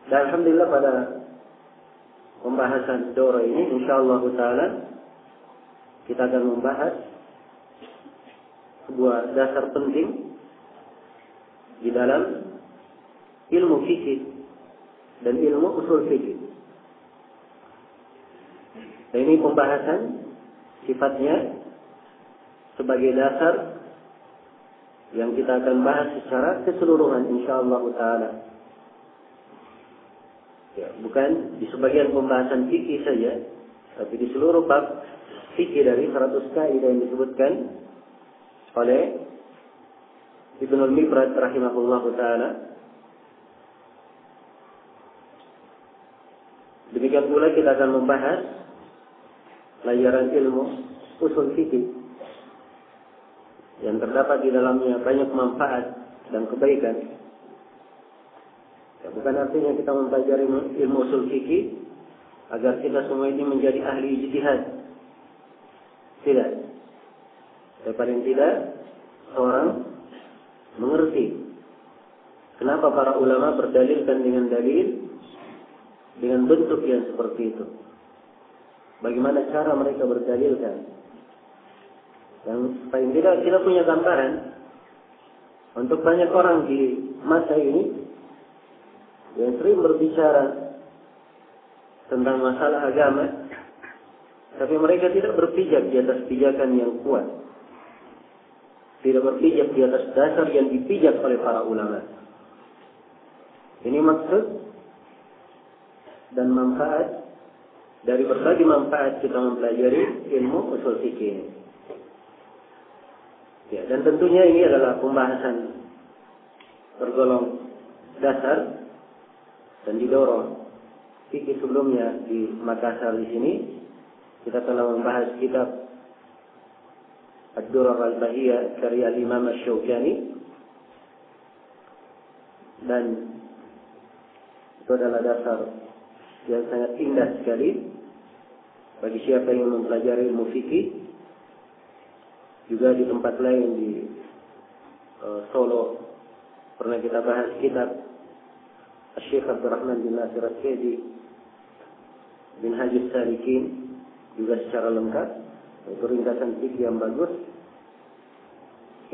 Dan alhamdulillah pada pembahasan daurah ini insyaallah taala kita akan membahas sebuah dasar penting di dalam ilmu fikih dan ilmu usul fikih. Dan ini pembahasan sifatnya sebagai dasar yang kita akan bahas secara keseluruhan insyaallah taala. Ya, bukan di sebagian pembahasan fikih saja, tapi di seluruh bab fikih dari 100 kaidah yang disebutkan oleh Ibnu al-Mibrad rahimahullahu taala. Demikian pula kita akan membahas pelajaran ilmu usul fikih yang terdapat di dalamnya banyak manfaat dan kebaikan. Ya, bukan artinya kita mempelajari ilmu usul fikih agar kita semua ini menjadi ahli ijtihad. Tidak. Ya, paling tidak orang mengerti kenapa para ulama berdalilkan dengan dalil dengan bentuk yang seperti itu. Bagaimana cara mereka berdalilkan. Yang paling tidak kita punya gambaran untuk banyak orang di masa ini yang sering berbicara tentang masalah agama, tapi mereka tidak berpijak di atas pijakan yang kuat. Tidak berpijak di atas dasar yang dipijak oleh para ulama. Ini maksud dan manfaat dari berbagai manfaat kita mempelajari ilmu usul fikih. Ya, dan tentunya ini adalah pembahasan tergolong dasar dan didorong fikih sebelumnya di Makassar di sini kita telah membahas kitab Ad-Durar al-Bahiyah karya Imam Asy-Syaukani, dan itu adalah dasar yang sangat indah sekali bagi siapa yang mempelajari ilmu fikih. Juga di tempat lain di Solo pernah kita bahas kitab Syekh Abdurrahman bin Nasir As-Sa'di bin Hajjus Salikin juga secara lengkap. Itu ringkasan fikih yang bagus.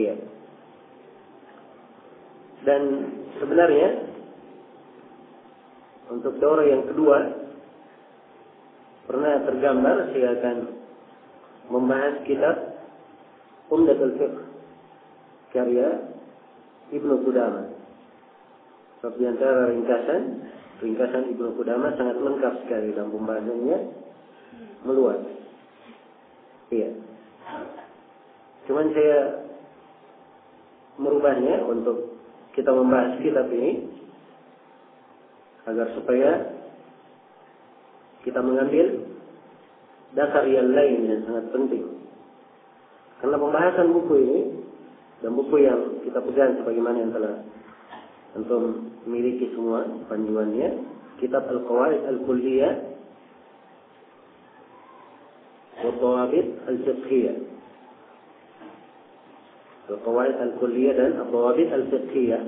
Iya. Dan sebenarnya untuk daurah yang kedua pernah tergambar saya akan membahas kitab Umdatul Fiqh karya Ibnu Qudamah. Sebab di antara ringkasan Ibnu Qudamah sangat lengkap sekali dan pembahasannya meluas. Iya. Cuman saya merubahnya untuk kita membahas kitab ini agar supaya kita mengambil dasar yang lain yang sangat penting. Karena pembahasan buku ini dan buku yang kita pegang sebagaimana yang telah antum miliki semua panduannya, kitab Al-Qawaid Al-Kulliyah والضوابط الفقهية. القواعد الكلية dan الضوابط الفقهية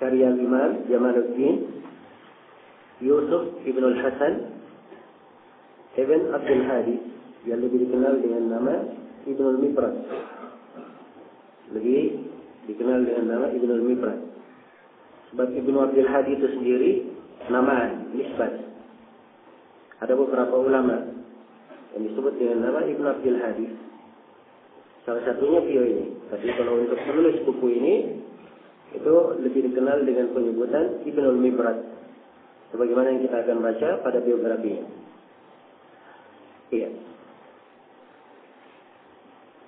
karya Imam Jamaluddin Yusuf Ibn al-Hasan Ibn Abdul Hadi yang lebih dikenal dengan nama Ibn al-Mibrad. Lebih dikenal dengan nama Ibn al-Mibrad. Sebab Ibn Abdul Hadi itu sendiri nama nisbat. Ada beberapa ulama yang disebut dengan nama Ibn Abdul Hadi. Salah satunya beliau ini. Tapi kalau untuk penulis buku ini, itu lebih dikenal dengan penyebutan Ibn al-Mibrad. Sebagaimana yang kita akan baca pada biografinya. Iya.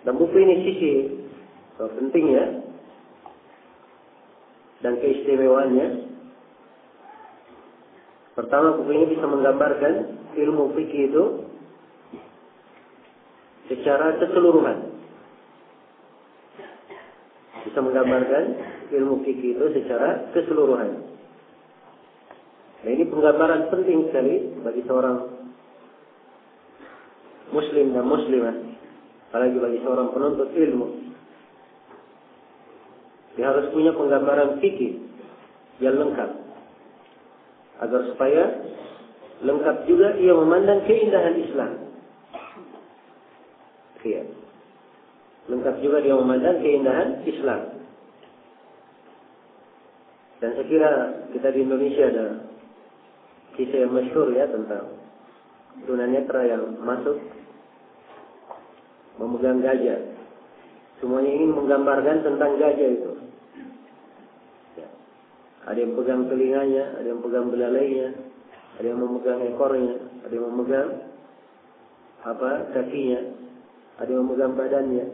Dan buku ini sisi pentingnya dan keistimewaannya. Pertama, buku ini bisa menggambarkan ilmu fikih itu secara keseluruhan. Bisa menggambarkan ilmu fikih itu secara keseluruhan. Nah, ini penggambaran penting sekali bagi seorang muslim dan muslimah, apalagi bagi seorang penuntut ilmu. Dia harus punya penggambaran fikih yang lengkap. agar supaya lengkap juga ia memandang keindahan Islam. Iya. Lengkap juga dia memandang keindahan Islam. Dan saya kira kita di Indonesia ada kisah yang masyhur ya tentang tunanetra yang masuk memegang gajah. Semuanya ingin menggambarkan tentang gajah itu. Ya. Ada yang pegang telinganya, ada yang pegang belalainya, ada yang memegang ekornya, ada yang memegang kakinya, ada yang memegang badannya.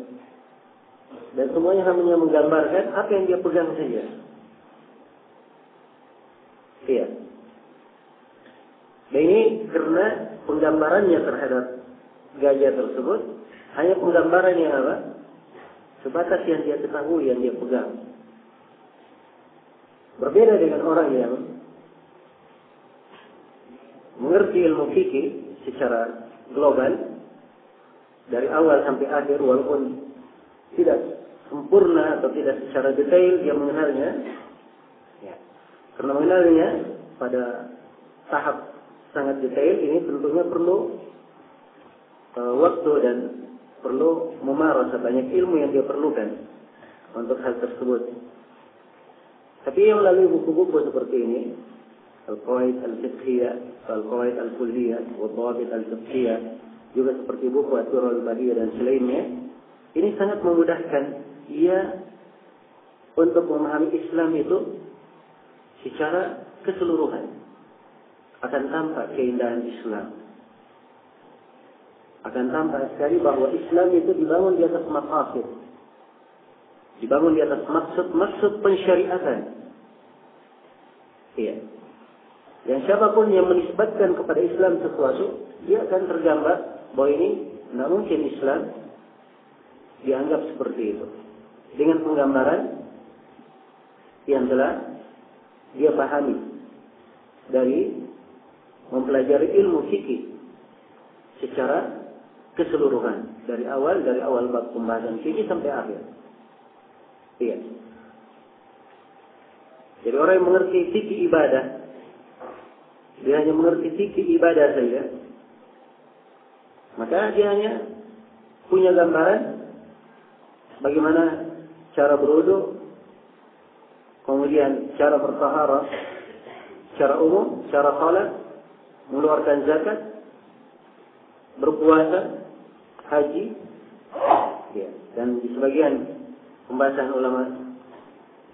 Dan semuanya hanya menggambarkan apa yang dia pegang saja. Iya. Dan ini karena penggambarannya terhadap gajah tersebut hanya penggambaran yang apa? Sebatas yang dia ketahui, yang dia pegang. Berbeda dengan orang yang mengerti ilmu fikih secara global dari awal sampai akhir, walaupun tidak sempurna atau tidak secara detail dia mengenalnya. Ya. Karena mengenalnya pada tahap sangat detail ini tentunya perlu waktu dan perlu memarah banyak ilmu yang dia perlukan untuk hal tersebut. Tapi yang melalui buku-buku seperti ini, Al-Qawaid Al-Fiqhiyah, Al-Qawaid Al-Kulliyah, Al-Dhawabit Al-Fiqhiyah, juga seperti buku At-Turul Bahiyah dan selainnya, ini sangat memudahkan ia untuk memahami Islam itu secara keseluruhan. Akan tampak keindahan Islam. Akan tampak sekali bahwa Islam itu dibangun di atas maqasid. Dibangun di atas maksud pensyariatan. Iya. Yang siapapun yang menisbatkan kepada Islam sesuatu, dia akan tergambar bahwa ini tidak mungkin Islam dianggap seperti itu. Dengan penggambaran yang telah dia pahami dari mempelajari ilmu fikih secara keseluruhan dari awal bab pembahasan fikih sampai akhir. Iya. Jadi orang yang mengerti fikih ibadah, dia hanya mengerti fikih ibadah saja, maka dia hanya punya gambaran bagaimana cara berwudu, kemudian cara bertaharah, cara umum, cara salat, mengeluarkan zakat, berpuasa, haji, ya. Dan di sebagian pembahasan ulama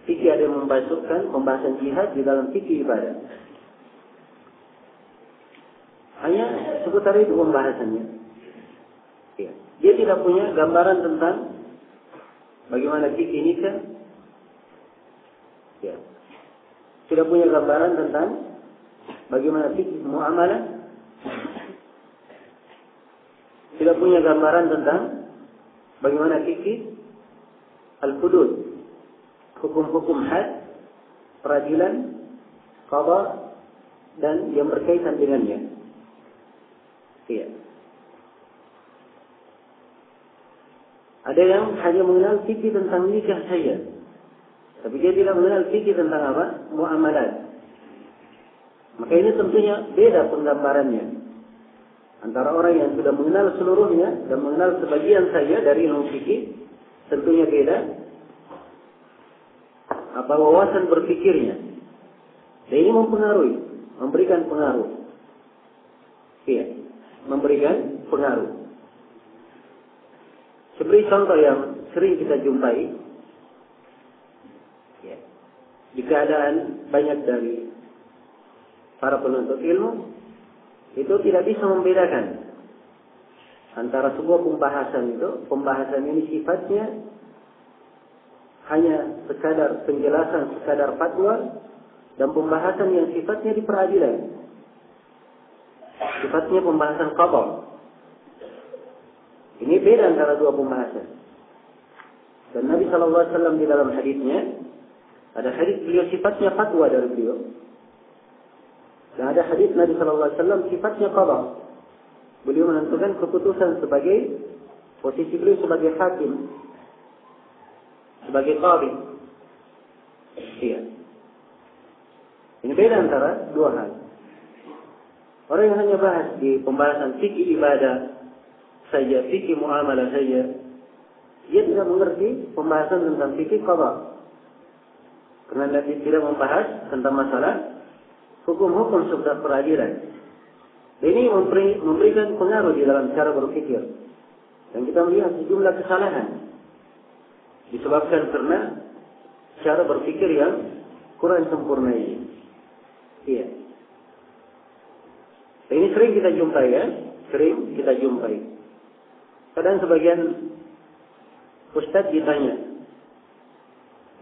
fikih ada yang memasukkan pembahasan jihad di dalam fikih ibadah. Hanya seputar itu pembahasannya. Ya. Dia tidak punya gambaran tentang bagaimana fikih nikah. Ya. Tidak punya gambaran tentang bagaimana fikih muamalah. Tidak punya gambaran tentang bagaimana fikih al-hudud, hukum-hukum had, peradilan, qada dan yang berkaitan dengannya. Iya. Ada yang hanya mengenal fikih tentang nikah saja, tapi dia tidak mengenal fikih tentang apa? Muamalat. Maka ini tentunya beda penggambarannya antara orang yang sudah mengenal seluruhnya dan mengenal sebagian saja dari ilmu fikih. Tentunya beda apa wawasan berpikirnya. Dan ini mempengaruhi, memberikan pengaruh. Iya, memberikan pengaruh. Seperti contoh yang sering kita jumpai, ya, di keadaan banyak dari para penuntut ilmu itu tidak bisa membedakan antara sebuah pembahasan ini sifatnya hanya sekadar penjelasan, sekadar fatwa, dan pembahasan yang sifatnya di peradilan, sifatnya pembahasan qada. Ini beda antara dua pembahasan. Dan Nabi SAW di dalam hadisnya, ada hadis beliau sifatnya fatwa dari beliau, dan ada hadis Nabi SAW sifatnya qada. Beliau menentukan keputusan sebagai posisi beliau sebagai hakim, sebagai qadhi. Iya. Ini beda antara dua hal. Orang yang hanya bahas di pembahasan fikih ibadah saja, fikih muamalah saja, dia tidak mengerti pembahasan tentang fikih qada. Karena dia tidak membahas tentang masalah hukum-hukum seputar peradilan. Ini memberikan pengaruh di dalam cara berpikir. Dan kita melihat sejumlah kesalahan disebabkan karena cara berpikir yang kurang sempurna ini. Iya. Ini sering kita jumpai ya, sering kita jumpai. Kadang sebagian ustadz ditanya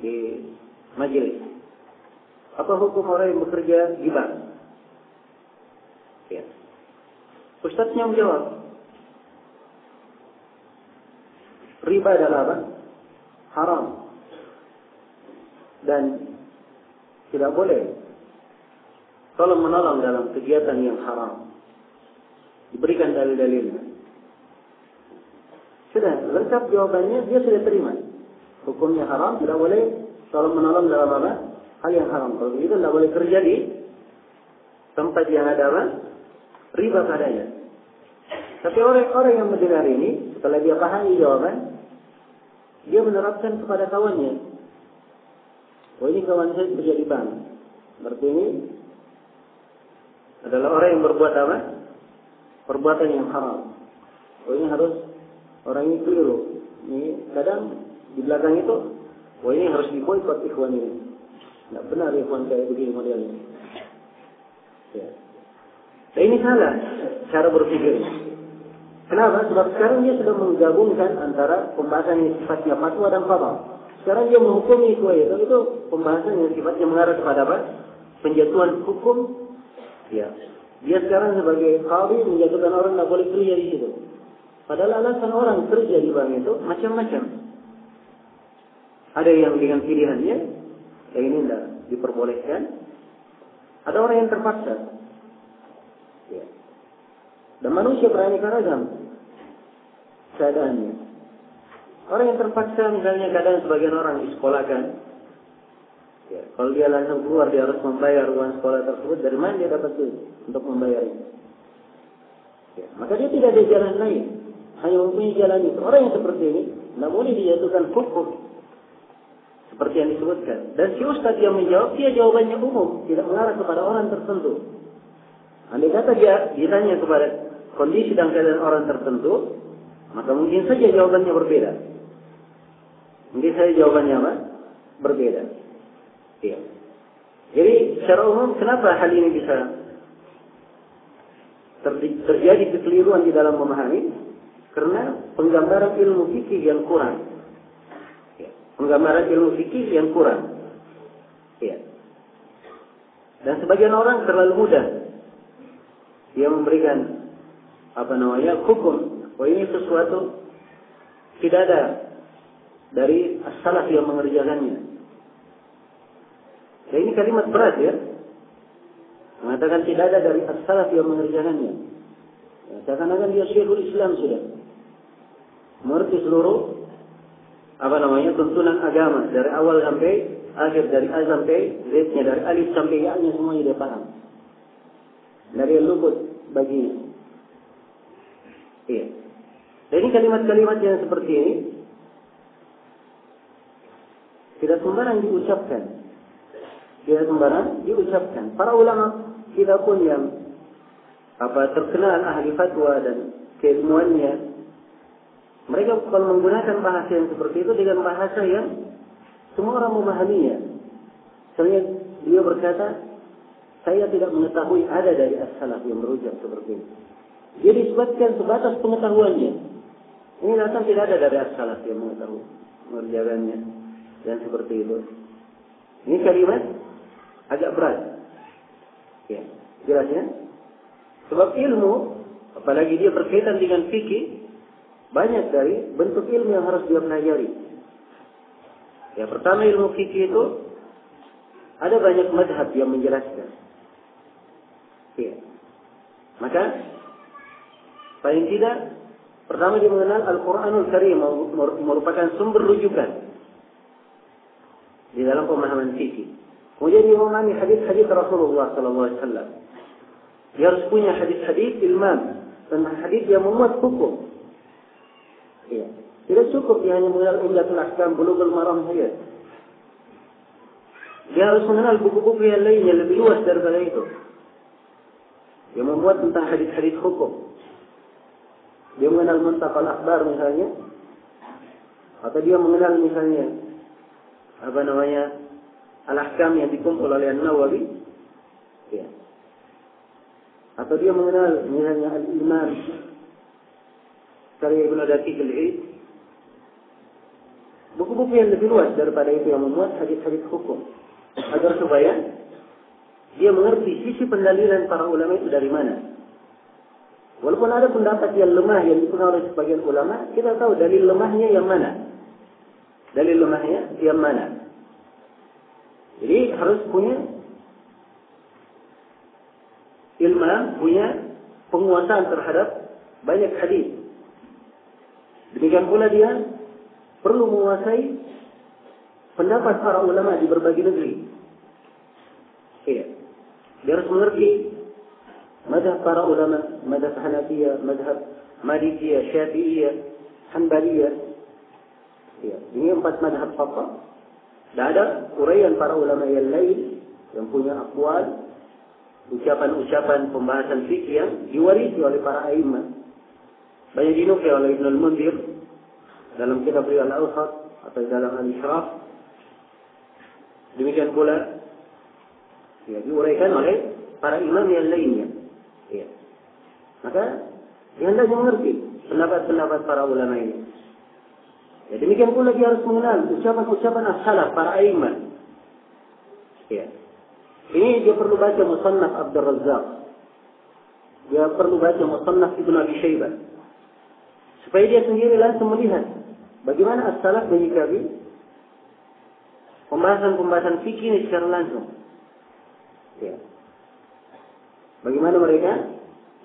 di majelis, apa hukum orang yang bekerja di bank? Ya. Ustadznya menjawab, riba adalah apa? Haram. Dan tidak boleh tolong menolong dalam kegiatan yang haram. Diberikan dalil-dalilnya. Sudah lengkap jawabannya, dia sudah terima. Hukumnya haram, tidak boleh tolong menolong dalam apa? Hal yang haram. Kalau begitu tidak boleh kerja di tempat yang ada apa? Riba padanya. Tapi orang yang mendengar ini, setelah dia pahami jawaban, dia menerapkan kepada kawannya. Oh, ini kawan saya kerja di bank. Berarti ini adalah orang yang berbuat apa? Perbuatan yang haram. Oh, ini harus orang ini keliru. Ini kadang di belakang itu, oh ini harus diboikot ikhwan ini. Tidak benar ikhwan kayak begini modelnya. Ya. Nah, ini salah cara berpikirnya. Kenapa? Sebab sekarang dia sudah menggabungkan antara pembahasan yang sifatnya fatwa dan qada. Sekarang dia menghukumi itu pembahasan yang sifatnya mengarah kepada apa? Penjatuhan hukum. Ya. Dia sekarang sebagai qadhi menjatuhkan orang tidak boleh kerja di situ. Padahal alasan orang kerja di bank itu macam-macam. Ada yang dengan pilihannya, yang ini tidak diperbolehkan. Ada orang yang terpaksa. Ya. Dan manusia beraneka ragam keadaannya. Orang yang terpaksa misalnya kadang sebagian orang disekolahkan. Ya, kalau dia langsung keluar dia harus membayar uang sekolah tersebut. Dari mana dia dapat duit untuk membayarnya? Ya, maka dia tidak ada jalan lain, hanya mempunyai jalan itu. Orang yang seperti ini tidak boleh dijatuhkan hukum seperti yang disebutkan. Dan si ustaz yang menjawab, dia jawabannya umum, tidak mengarah kepada orang tertentu. Andai kata dia ditanya kepada kondisi dan keadaan orang tertentu, maka mungkin saja jawabannya berbeda. Mungkin saja jawabannya apa? Berbeda. Ya. Jadi secara umum kenapa hal ini bisa terjadi kekeliruan di dalam memahami? Karena penggambaran ilmu fikih yang kurang. Ya. Penggambaran ilmu fikih yang kurang. Ya. Dan sebagian orang terlalu mudah dia memberikan hukum. Oh, ini sesuatu tidak ada dari as-salaf yang mengerjakannya. Dan ini kalimat berat ya. Mengatakan tidak ada dari as-salaf yang mengerjakannya. Ya, seakan-akan dia Syekhul Islam sudah mengerti seluruh tuntunan agama dari awal sampai akhir, dari A sampai Z-nya, dari alif sampai ya-nya semuanya dia paham. Dari luput baginya. Iya. Dan ini kalimat-kalimat yang seperti ini tidak sembarang diucapkan. Tidak sembarang diucapkan. Para ulama kita pun yang terkenal ahli fatwa dan keilmuannya, mereka kalau menggunakan bahasa yang seperti itu dengan bahasa yang semua orang memahaminya. Misalnya dia berkata, saya tidak mengetahui ada dari as-salaf yang berujar seperti ini. Dia disebutkan sebatas pengetahuannya. Ini datang tidak ada dari as-salaf yang mengetahui mengerjakannya dan seperti itu. Ini kalimat agak berat. Ya, jelas ya? Sebab ilmu, apalagi dia berkaitan dengan fikih, banyak dari bentuk ilmu yang harus dia pelajari. Ya, pertama ilmu fikih itu ada banyak madhab yang menjelaskan. Ya. Maka paling tidak pertama dia mengenal Al-Quranul Karim merupakan sumber rujukan di dalam pemahaman fikih. Kemudian dia memahami hadis-hadis Rasulullah SAW. Dia harus punya hadis-hadis ilman tentang hadis yang memuat hukum. Ya. Tidak cukup dia hanya mengenal Umdatul Ahkam, Bulughul Maram saja. Dia harus mengenal buku-buku yang lainnya lebih luas daripada itu, yang memuat tentang hadis-hadis hukum. Dia mengenal Muntaqal Akhbar misalnya, atau dia mengenal misalnya Al-Ahkam yang dikumpul oleh An-Nawawi, ya. Atau dia mengenal misalnya Al-Iman karya Ibnu Daqiq Al-Eid. Buku-buku yang lebih luas daripada itu yang memuat hadis-hadis hukum, agar supaya dia mengerti sisi pendalilan para ulama itu dari mana. Walaupun ada pendapat yang lemah yang dipengaruhi oleh sebagian ulama, kita tahu dalil lemahnya yang mana. Dalil lemahnya yang mana. Jadi harus punya ilmu, punya penguasaan terhadap banyak hadis. Demikian pula dia perlu menguasai pendapat para ulama di berbagai negeri. Iya. Dia harus mengerti mazhab para ulama, mazhab Hanafiyah, mazhab Malikiyah, Syafi'iyah, Hanbaliyah. Iya. Ini 4 mazhab faqih. Dan ada uraian para ulama yang lain yang punya aqwal, ucapan-ucapan pembahasan fikih yang diwarisi oleh para a'immah. Banyak dinukil oleh Ibnu Al-Mundhir dalam kitab Al-Awsat atau dalam Al-Ishraf. Demikian pula ya, diuraikan oleh para imam yang lainnya. Ya. Maka dia hendaknya mengerti pendapat-pendapat para ulama ini. Ya, demikian pula dia harus mengenal ucapan-ucapan as-salaf para a'immah. Ya. Ini dia perlu baca Musannaf Abdul Razzaq. Dia perlu baca Musannaf Ibnu Abi Syaibah. Supaya dia sendiri langsung melihat bagaimana as-salaf menyikapi pembahasan-pembahasan fikih ini secara langsung. Ya. Bagaimana mereka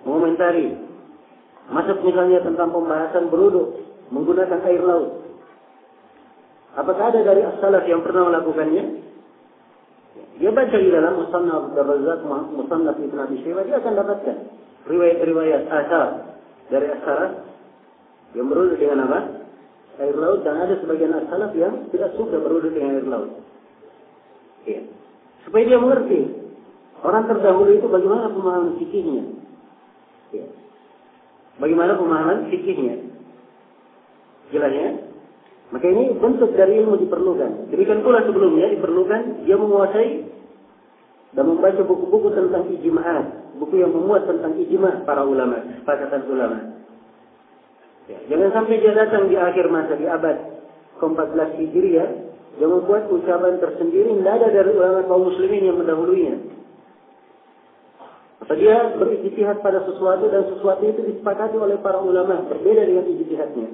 mengomentari masuk misalnya tentang pembahasan berwudu menggunakan air laut. Apakah ada dari as-salaf yang pernah melakukannya? Dia baca di dalam Musannaf Abdul Razzaq, Musannaf Ibnu Abi Syaibah, dia akan dapatkan riwayat-riwayat asar dari as-salaf yang berwudu dengan apa? Air laut, dan ada sebagian as-salaf yang tidak suka berwudu dengan air laut. Ya. Supaya dia mengerti orang terdahulu itu bagaimana pemahaman fikihnya. Ya. Bagaimana pemahaman fikihnya. Jelas ya? Maka ini bentuk dari ilmu diperlukan. Demikian pula sebelumnya diperlukan dia menguasai dan membaca buku-buku tentang ijma'at, buku yang memuat tentang ijma' para ulama, kesepakatan ulama. Ya, jangan sampai dia datang di akhir masa di abad ke-14 Hijriah yang membuat ucapan tersendiri tidak ada dari ulama kaum muslimin yang mendahulunya. Atau dia berijtihad pada sesuatu dan sesuatu itu disepakati oleh para ulama berbeda dengan ijtihadnya.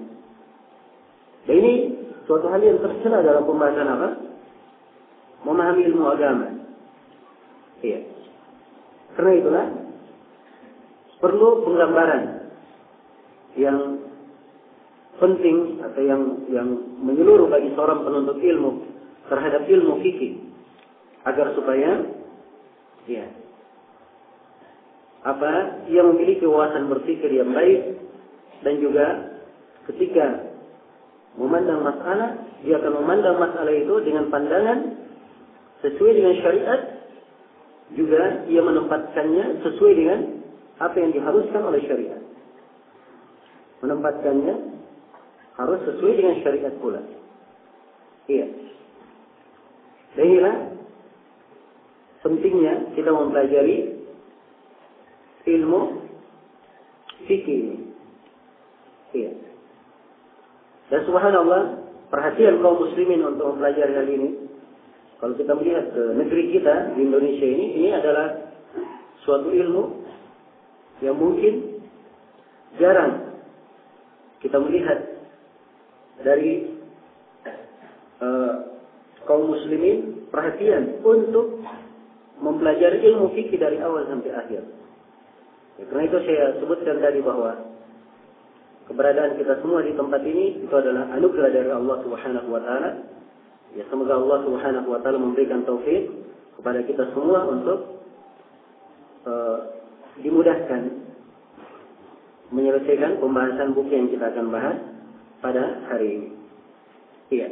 Dan ini suatu hal yang tercela dalam pembahasan apa? Memahami ilmu agama. Iya. Karena itulah perlu penggambaran yang penting atau yang menyeluruh bagi seorang penuntut ilmu terhadap ilmu fikih agar supaya ya ia memiliki wawasan berpikir yang baik, dan juga ketika memandang masalah, dia akan memandang masalah itu dengan pandangan sesuai dengan syariat, juga ia menempatkannya sesuai dengan apa yang diharuskan oleh syariat. Menempatkannya harus sesuai dengan syariat pula. Iya. Dan inilah pentingnya kita mempelajari ilmu fikih ini. Iya. Dan subhanallah, perhatian kaum muslimin untuk mempelajari hal ini. Kalau kita melihat ke negeri kita di Indonesia ini adalah suatu ilmu yang mungkin jarang kita melihat dari kaum muslimin perhatian untuk mempelajari ilmu fikih dari awal sampai akhir. Ya, karena itu saya sebutkan tadi bahwa keberadaan kita semua di tempat ini itu adalah anugerah dari Allah Subhanahu wa taala. Ya, semoga Allah Subhanahu wa taala memberikan taufik kepada kita semua untuk dimudahkan menyelesaikan pembahasan buku yang kita akan bahas pada hari ini. Iya.